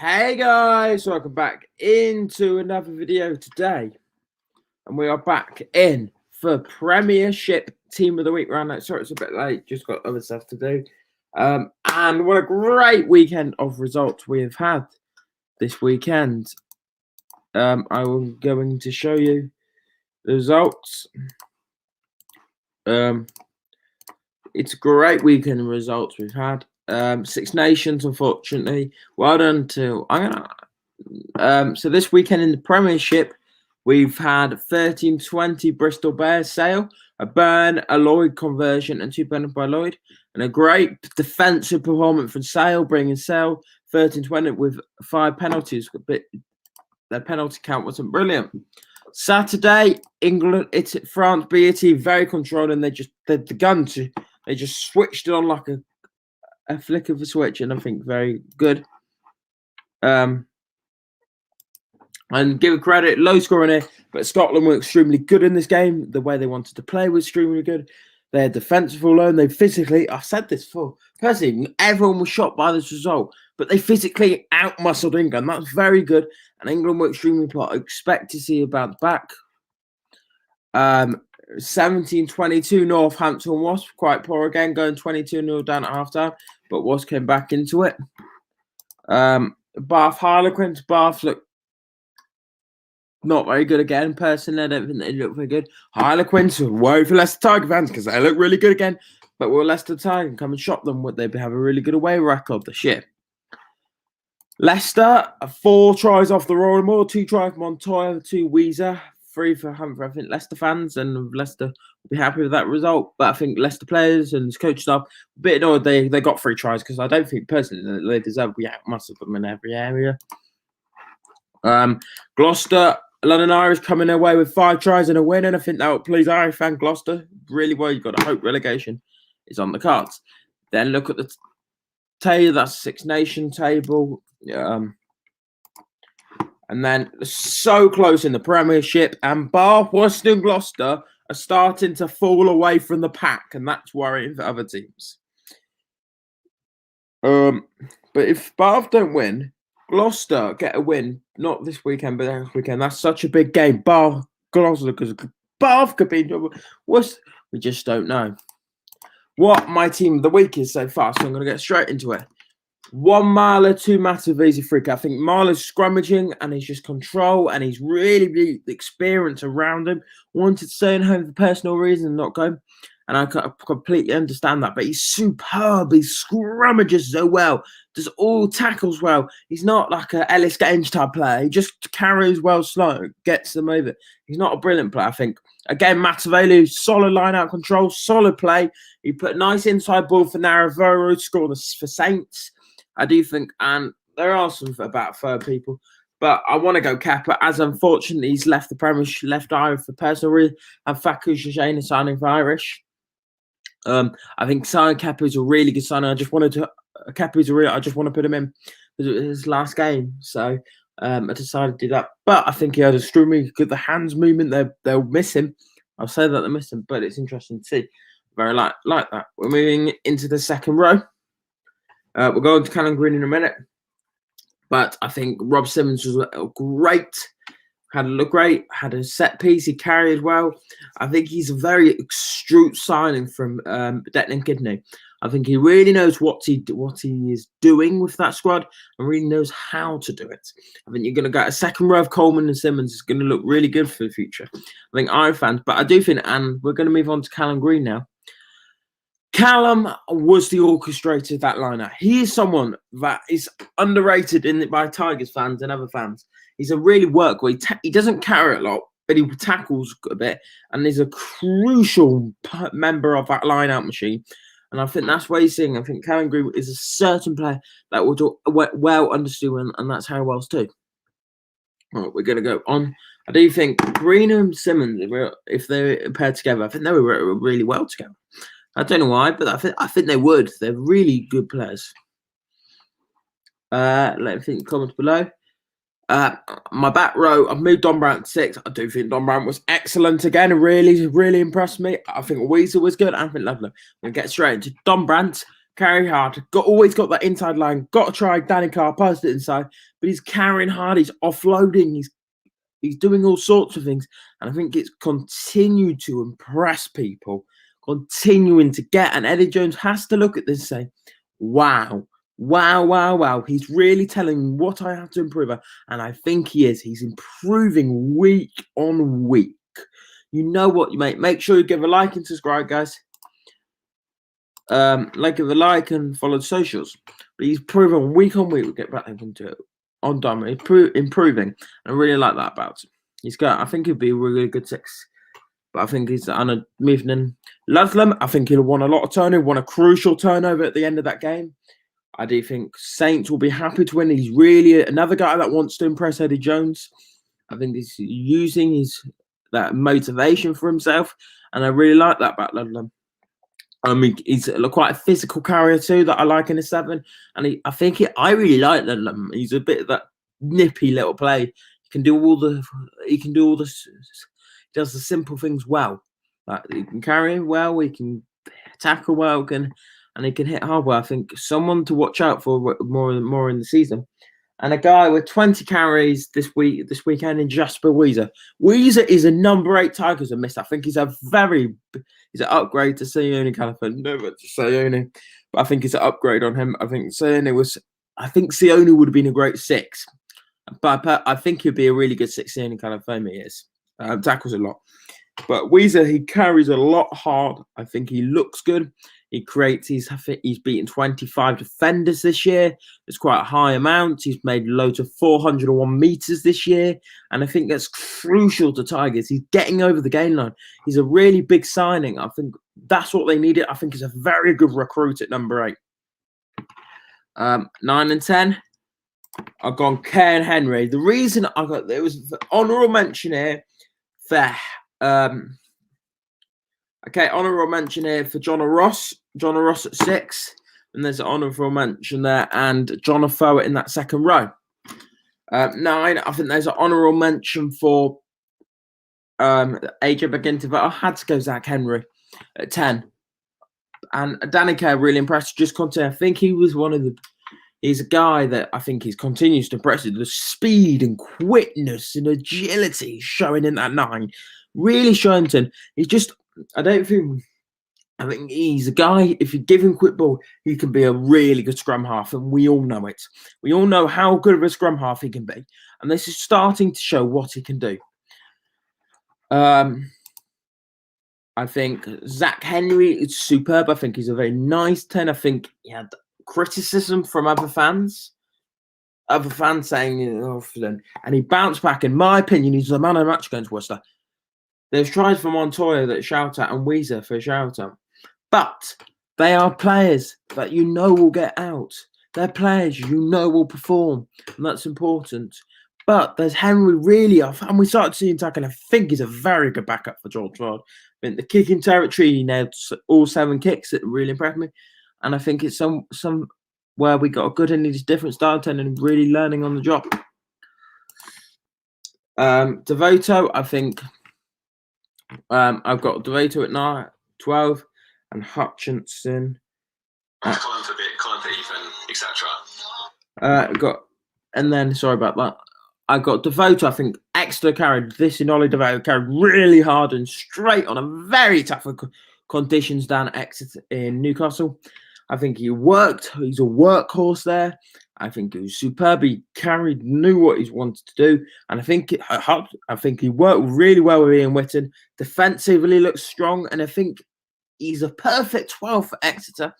Hey guys, welcome back into another video today, and we are back in for Premiership Team of the Week round. Sorry, it's a bit late, just got other stuff to do. And what a great weekend of results we have had this weekend. I am going to show you the results. It's a great weekend of results we've had. Six Nations, unfortunately. Well done to so this weekend in the Premiership, we've had 13-20 Bristol Bears Sale, a Burn, a Lloyd conversion, and 2 penalties by Lloyd, and a great defensive performance from Sale, bringing Sale 13-20 with 5 penalties. But their penalty count wasn't brilliant. Saturday, England, France BAT very controlled, and they just switched it on like a flick of a switch, and I think very good. And give it credit, low scoring here, but Scotland were extremely good in this game. The way they wanted to play was extremely good. They had defensive alone. They physically, I've said this before, personally, everyone was shocked by this result, but they physically out-muscled England. That's very good. And England were extremely poor. I expect to see a bounce back. 17-22 Northampton was quite poor again, going 22-0 down at half-time, but Wasps came back into it. Bath Harlequins, Bath looked not very good again. Personally, I don't think they look very good. Harlequins, worried for Leicester Tiger fans because they look really good again, but will Leicester Tiger come and shop them? Would they have a really good away record this year? Leicester, 4 tries off the Royal Moor, 2 tries from Montoya, 2 Weezer, 3 for Humphrey. I think Leicester fans and Leicester will be happy with that result. But I think Leicester players and coach staff a bit annoyed they got 3 tries because I don't think personally they deserve. We out-muscled them in every area. Gloucester, London Irish coming away with 5 tries and a win, and I think that would please Irish fan Gloucester really well. You've got to hope relegation is on the cards. Then look at the table. That's Six Nation table. And then so close in the Premiership, and Bath, Worcester and Gloucester are starting to fall away from the pack, and that's worrying for other teams. But if Bath don't win, Gloucester get a win, not this weekend, but next weekend. That's such a big game. Bath, Gloucester, because Bath could be in trouble. We just don't know what my team of the week is so far, so I'm going to get straight into it. 1 Marler, 2 Matavesi freak. I think Marler's scrummaging and he's just control and he's really experienced around him. Wanted to stay at home for personal reasons, not go. And I completely understand that. But he's superb. He scrummages so well. Does all tackles well. He's not like a Ellis Grange type player. He just carries well slow, gets them over. He's not a brilliant player, I think. Again, Matavelu, solid line-out control, solid play. He put a nice inside ball for Naravoro to score for Saints. I do think, and there are some about third people, but I want to go Kappa, as unfortunately he's left the Premiership, left Irish for personal reasons, and Faku Shane is signing for Irish. I think signing Kappa is a really good signing. I just want to put him in his last game, so I decided to do that. But I think he had a extremely good hands movement. They'll miss him. I'll say that they miss him, but it's interesting to see. Very like that. We're moving into the second row. We'll go on to Callum Green in a minute. But I think Rob Simmons was great. Had a look great. Had a set piece. He carried well. I think he's a very astute signing from Declan Kidney. I think he really knows what he is doing with that squad and really knows how to do it. I think you're going to get a second row of Coleman and Simmons. Is going to look really good for the future. I think Irish fans. But I do think, and we're going to move on to Callum Green now. Callum was the orchestrator of that lineup. He is someone that is underrated by Tigers fans and other fans. He's a really worker. He doesn't carry a lot, but he tackles a bit, and he's a crucial member of that line-out machine. And I think that's what he's seeing. I think Callum Green is a certain player that will do well understood, and that's how Wells too. All right, we're going to go on. I do think Green and Simmons, if they're paired together, I think they were really well together. I don't know why, but I think they would. They're really good players. Let me think comments below. My back row, I've moved Don Brandt to 6. I do think Don Brandt was excellent again. Really impressed me. I think Weezer was good. I think Lovely. We're going to get straight into Don Brandt. carry hard. Always got that inside line. Got to try Danny Carr, post it inside, but he's carrying hard. He's offloading. He's doing all sorts of things, and I think it's continued to impress people, continuing to get. And Eddie Jones has to look at this and say, "Wow, wow, wow, wow! He's really telling me what I have to improve at," and I think he is. He's improving week on week. You know what, mate? Make sure you give a like and subscribe, guys. Give a like and follow the socials. But he's proven week on week. We'll get back into it on time. He's improving. I really like that about him. I think he'll be a really good 6. But I think he's on a moving. Ludlam, I think he'll won a lot of turnover, won a crucial turnover at the end of that game. I do think Saints will be happy to win. He's really another guy that wants to impress Eddie Jones. I think he's using that motivation for himself, and I really like that about Ludlam. I mean, he's quite a physical carrier too that I like in a 7, and I really like Ludlam. He's a bit of that nippy little play. He can do all the. He does the simple things well. Like he can carry well. He can tackle well. And he can hit hard well. I think someone to watch out for more in the season. And a guy with 20 carries this weekend in Jasper Weezer. Weezer is a number 8 Tigers and miss. I think he's an upgrade to Sione Caliphate. No, but Sione. But I think it's an upgrade on him. I think Sione would have been a great 6. But I think he'd be a really good 6. Sione Caliphate he is. Tackles a lot. But Weezer, he carries a lot hard. I think he looks good. He creates. He's beaten 25 defenders this year. It's quite a high amount. He's made loads of 401 meters this year, and I think that's crucial to Tigers. He's getting over the gain line. He's a really big signing. I think that's what they needed. I think he's a very good recruit at number 8. 9 and 10. I've gone Ken Henry. The reason there was an honourable mention here for. Honourable mention here for John Ross. John Ross at 6. And there's an honourable mention there. And John Foe in that second row. 9, I think there's an honourable mention for AJ McGinty. But I had to go Zach Henry at 10. And Danny Kerr really impressed. Just continue. I think he was he's a guy that I think continues to impress. The speed and quickness and agility showing in that 9. Really showing to him. I think he's a guy, if you give him quick ball, he can be a really good scrum half, and we all know it. We all know how good of a scrum half he can be, and this is starting to show what he can do. I think Zach Henry is superb. I think he's a very nice 10. I think he had criticism from other fans saying, and he bounced back. In my opinion, he's the man of the match against Worcester. There's tries for Montoya that shout out and Weezer for a shout out. But they are players that will get out. They're players will perform. And that's important. But there's Henry really off. And we started seeing tackle. I think he's a very good backup for George Ward. In the kicking territory, he nailed all 7 kicks. It really impressed me. And I think it's some where we got a good and he's different style 10 and really learning on the job. Devoto, I think. I've got Devoto at 9, 12, and Hutchinson. Colin for Ethan, etc. Sorry about that. I got Devoto. I think Exeter carried this in Ollie Devoto carried really hard and straight on a very tough conditions down at Exeter in Newcastle. I think he worked. He's a workhorse there. I think he was superb. He knew what he wanted to do. And I think he worked really well with Ian Whitten. Defensively looks strong. And I think he's a perfect 12 for Exeter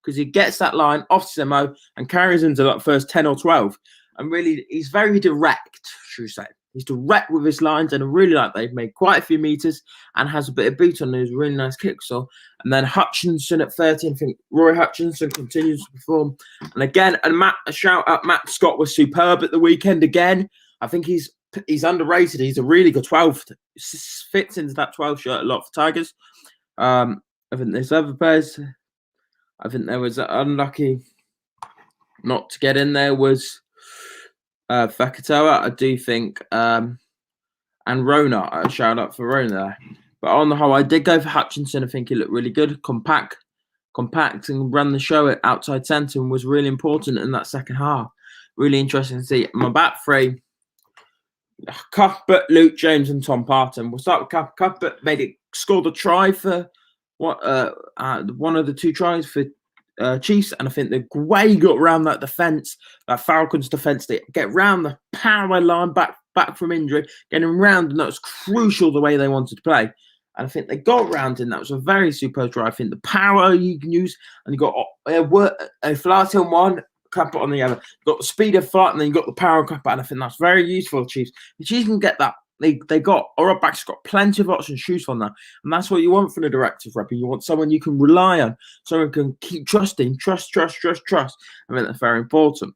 because he gets that line off Simo and carries into that first 10 or 12. And really, he's very direct, should we say. He's direct with his lines, and I really like that. He's made quite a few meters and has a bit of boot on his really nice kick. And then Hutchinson at 13. I think Roy Hutchinson continues to perform. And again, a shout out, Matt Scott was superb at the weekend again. I think he's underrated. He's a really good 12. Fits into that 12 shirt a lot for Tigers. I think there's other players. I think there was unlucky not to get in there was Fakatoa, I do think, and Rona. A shout out for Rona there. But on the whole, I did go for Hutchinson. I think he looked really good, compact compact and run the show at outside centre and was really important in that second half. Really interesting to see. My back three, Cuthbert, Luke James and Tom Parton. We'll start with Cuthbert. Scored a try for one of the 2 tries for Chiefs, and I think the way he got around that defence, that Falcons defence, they get round the power line back from injury, getting round, and that was crucial the way they wanted to play. And I think they got round in that. Was a very superb try. I think the power you can use, and you got a flight on one, Cuthbert on the other. You got the speed of flight, and then you got the power of Cuthbert, and I think that's very useful for Chiefs. The Chiefs can get that. They got our back's got plenty of options to choose from that, and that's what you want from the directive rep. You want someone you can rely on, someone who can keep trusting, trust. I mean, that's very important.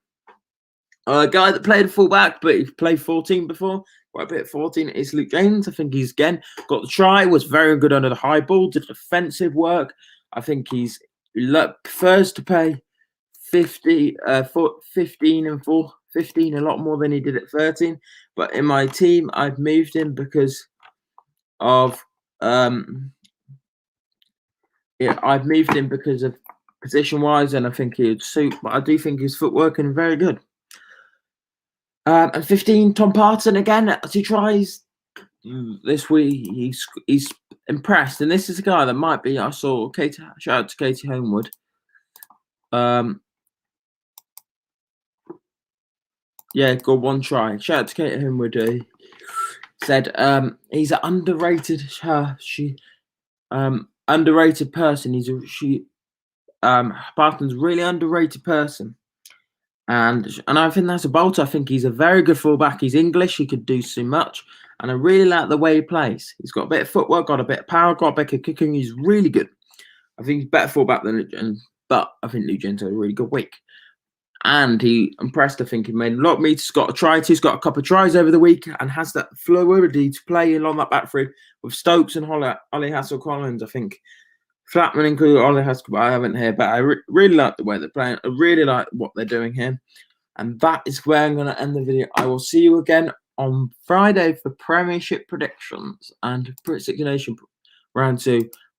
A guy that played fullback, but he played 14 before, quite a bit at 14, is Luke James. I think he's again got the try, was very good under the high ball, did defensive work. I think he's prefers to pay 15 and 15 a lot more than he did at 13. But in my team, I've moved him because of I've moved him because of position wise, and I think he would suit. But I do think his footwork is very good. And 15, Tom Parton again, 2 tries this week. He's impressed, and this is a guy that might be. I saw shout out to Katie Homewood. Yeah, got 1 try. Shout out to Katie Homewood. Said he's an underrated. Underrated person. Parton's really underrated person. And I think that's a bolt. I think he's a very good fullback. He's English. He could do so much. And I really like the way he plays. He's got a bit of footwork, got a bit of power, got a bit of kicking. He's really good. I think he's better fullback than Luke James. But I think Luke James had a really good week. And he impressed. I think he made a lot of meters. He's got a try. He's got a couple of tries over the week and has that fluidity to play along that back three with Stokes and Ollie Hassel-Collins. I think Flatman included Ollie Haskell, but I haven't here. But I really like the way they're playing. I really like what they're doing here. And that is where I'm going to end the video. I will see you again on Friday for Premiership predictions and Six Nation round 2.